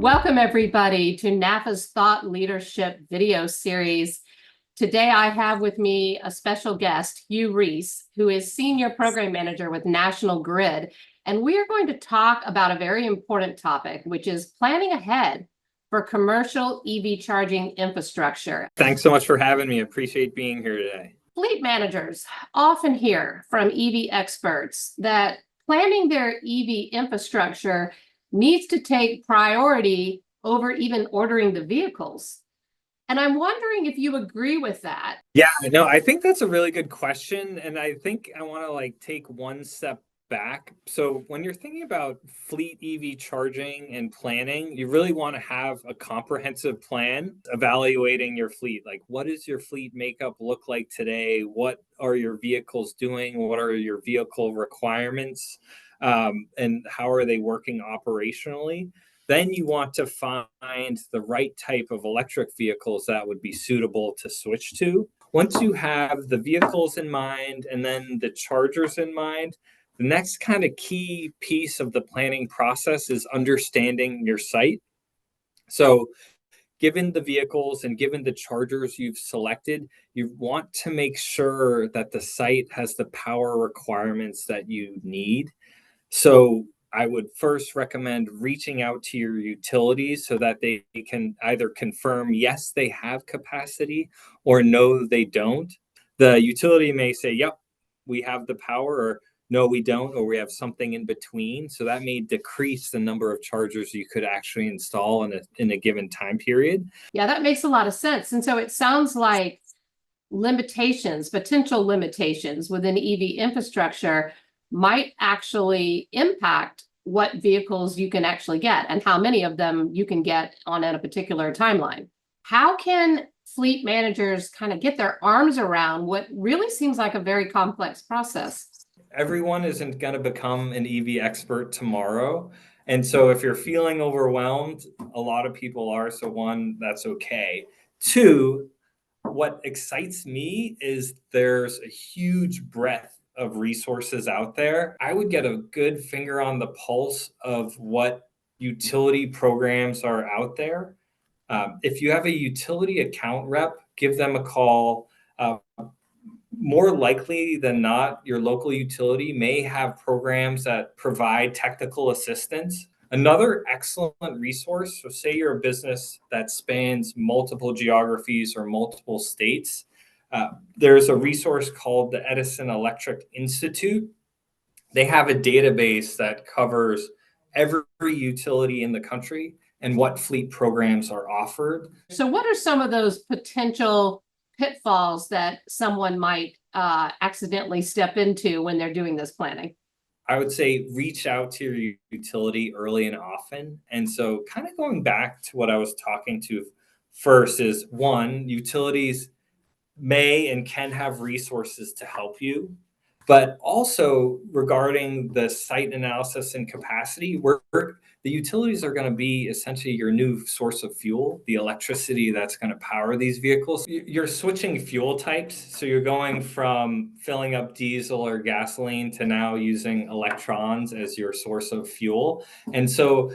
Welcome, everybody, to NAFA's Thought Leadership video series. Today, I have with me a special guest, Hugh Reece, who is Senior Program Manager with National Grid. And we are going to talk about a very important topic, which is planning ahead for commercial EV charging infrastructure. Thanks so much for having me. I appreciate being here today. Fleet managers often hear from EV experts that planning their EV infrastructure needs to take priority over even ordering the vehicles. And I'm wondering if you agree with that. Yeah, no, I think that's a really good question. And I think I want to take one step back. So when you're thinking about fleet EV charging and planning, you really want to have a comprehensive plan evaluating your fleet. Like, what does your fleet makeup look like today? What are your vehicles doing? What are your vehicle requirements? And how are they working operationally? Then you want to find the right type of electric vehicles that would be suitable to switch to. Once you have the vehicles in mind and then the chargers in mind, the next kind of key piece of the planning process is understanding your site. So given the vehicles and given the chargers you've selected, you want to make sure that the site has the power requirements that you need. So I would first recommend reaching out to your utilities so that they can either confirm, yes, they have capacity, or no, they don't. The utility may say, yep, we have the power, or no, we don't, or we have something in between. So that may decrease the number of chargers you could actually install in a given time period. Yeah, that makes a lot of sense. And so it sounds like potential limitations within EV infrastructure might actually impact what vehicles you can actually get and how many of them you can get on a particular timeline. How can fleet managers kind of get their arms around what really seems like a very complex process? Everyone isn't going to become an EV expert tomorrow. And so if you're feeling overwhelmed, a lot of people are. So one, that's okay. Two, what excites me is there's a huge breadth of resources out there. I would get a good finger on the pulse of what utility programs are out there. If you have a utility account rep, give them a call. More likely than not, your local utility may have programs that provide technical assistance. Another excellent resource, so say you're a business that spans multiple geographies or multiple states, there's a resource called the Edison Electric Institute. They have a database that covers every utility in the country and what fleet programs are offered. So what are some of those potential pitfalls that someone might accidentally step into when they're doing this planning? I would say reach out to your utility early and often. And so kind of going back to what I was talking to first is one, utilities may and can have resources to help you. But also regarding the site analysis and capacity, the utilities are going to be essentially your new source of fuel, the electricity that's going to power these vehicles. You're switching fuel types. So you're going from filling up diesel or gasoline to now using electrons as your source of fuel. And so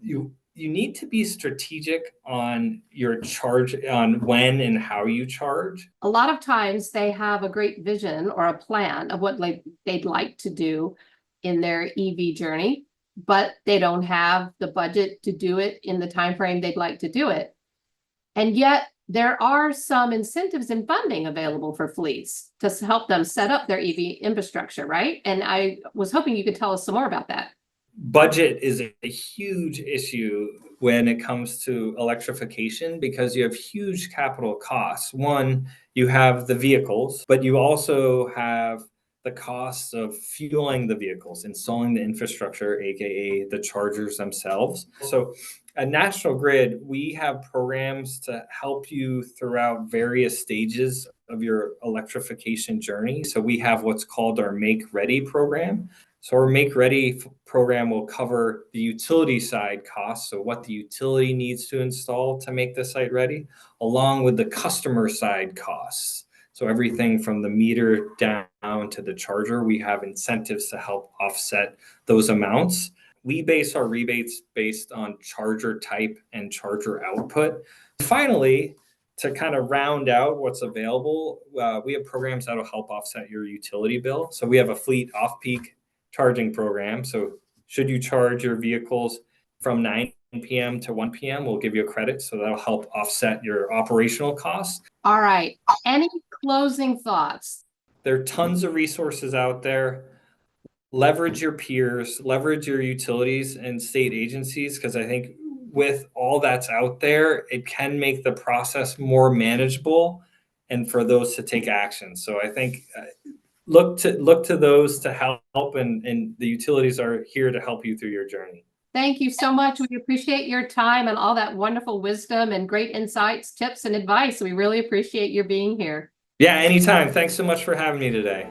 you need to be strategic on your charge, on when and how you charge. A lot of times they have a great vision or a plan of what they'd like to do in their EV journey, but they don't have the budget to do it in the time frame they'd like to do it. And yet there are some incentives and funding available for fleets to help them set up their EV infrastructure, right? And I was hoping you could tell us some more about that. Budget is a huge issue when it comes to electrification because you have huge capital costs. One, you have the vehicles, but you also have the costs of fueling the vehicles, installing the infrastructure, aka the chargers themselves. So at National Grid, we have programs to help you throughout various stages of your electrification journey. So we have what's called our Make Ready program. So our Make Ready program will cover the utility side costs, so what the utility needs to install to make the site ready, along with the customer side costs. So everything from the meter down to the charger, we have incentives to help offset those amounts. We base our rebates based on charger type and charger output. Finally, to kind of round out what's available, we have programs that'll help offset your utility bill. So we have a fleet off-peak charging program. So should you charge your vehicles from 9 p.m. to 1 p.m., we'll give you a credit. So that'll help offset your operational costs. All right. Any closing thoughts? There are tons of resources out there. Leverage your peers, leverage your utilities and state agencies, because I think with all that's out there, it can make the process more manageable and for those to take action. So I think look to those to help, and the utilities are here to help you through your journey. Thank you so much. We appreciate your time and all that wonderful wisdom and great insights, tips, and advice. We really appreciate your being here. Yeah, anytime. Thanks so much for having me today.